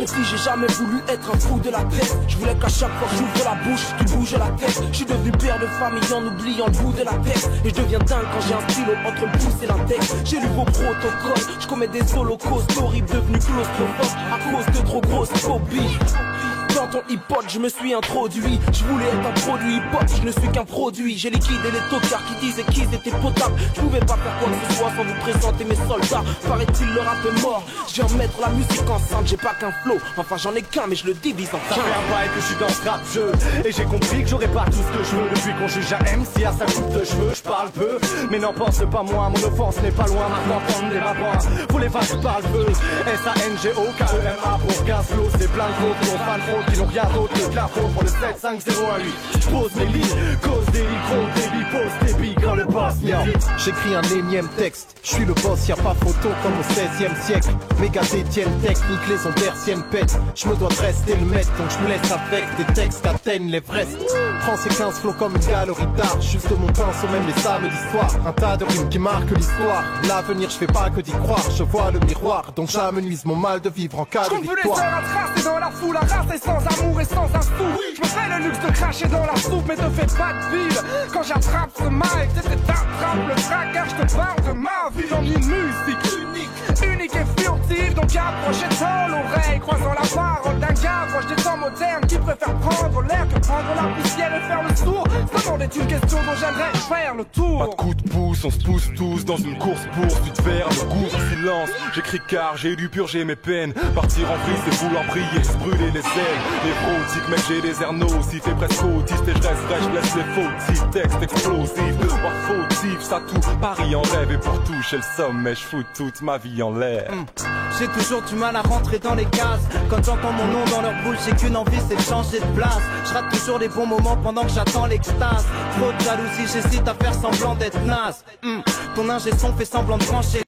petit, j'ai jamais voulu être un fou de la tête. Je voulais qu'à chaque fois que j'ouvre la bouche, tu bouges la tête. Je suis devenu père de famille en oubliant le bout de la tête. Et je deviens dingue quand j'ai un stylo entre le pouce et l'index. J'ai lu vos protocoles, je commets des holocaustes horribles devenus claustrophobe à cause de trop grosses phobies. Dans ton hip-hop, je me suis introduit. Je voulais être un produit hip-hop, je ne suis qu'un produit. J'ai liquidé les tocards qui disaient qu'ils étaient potables. Je pouvais pas faire quoi que ce soit sans vous présenter mes soldats. Paraît-il le rap est mort, je viens mettre la musique enceinte. J'ai pas qu'un flow, enfin j'en ai qu'un mais je le divise en 15. Ça fait un bail que je suis dans ce rap jeu. Et j'ai compris que j'aurais pas tout ce que je veux. Depuis qu'on juge à MC à sa coupe de cheveux, je parle peu. Mais n'en pense pas moins, mon offense n'est pas loin. Maintenant prendre des rapports, pour les vaches parle peu. S-A-N-G-O-K-E-M-A pour 15 flots. C'est plein de fautes, nos fans qui n'ont rien d'autre que de la faute pour le 7-5-0-1-8. J'pose mes lignes, cause des micros, débit, pose des billes quand le boss m'invite. J'écris un énième texte, je suis le boss, y'a pas photo comme au 16e siècle. Méga détienne technique, les ondes hertziennes pètent. Je me dois de rester le maître, donc je me laisse avec des textes qu'atteignent l'Everest. 30 et 15 flots comme une galerie d'art, juste mon pinceau, même les sables d'histoire. Un tas de rimes qui marquent l'histoire. L'avenir, je fais pas que d'y croire, je vois le miroir, donc j'amenuise mon mal de vivre en cas de victoire. Je les heures à tracer dans la foule, à racer sans amour et sans un sou. Je me fais le luxe de cracher dans la soupe, mais te fais pas de ville. Quand j'attrape ce mic, t'attrapes le fracas, je te parle de ma vie en une musique unique et furtive. Donc approchez-toi l'oreille, croisant la parole d'un gars proche des temps modernes qui préfère prendre l'air que prendre la poussière et faire le sourd. Ce monde est une question dont j'aimerais faire le tour. Pas de coup de pouce, on se pousse tous dans une course poursuite vers le goût du silence. J'écris car j'ai dû purger mes peines. Partir en vrille c'est vouloir briller, se brûler les ailes. Névrotique mec j'ai des airs nocifs et presque autiste. Et je reste vrai, je laisse les fautifs. Texte explosif, voire fautif. Ça tout, Paris en rêve et pour toucher le sommet je fous toute ma vie en l'air. J'ai toujours du mal à rentrer dans les cases. Quand j'entends mon nom dans leur bouche, j'ai qu'une envie, c'est de changer de place. Je rate toujours les bons moments pendant que j'attends l'extase. Trop de jalousie, j'hésite à faire semblant d'être naze. Ton ingé son fait semblant de brancher.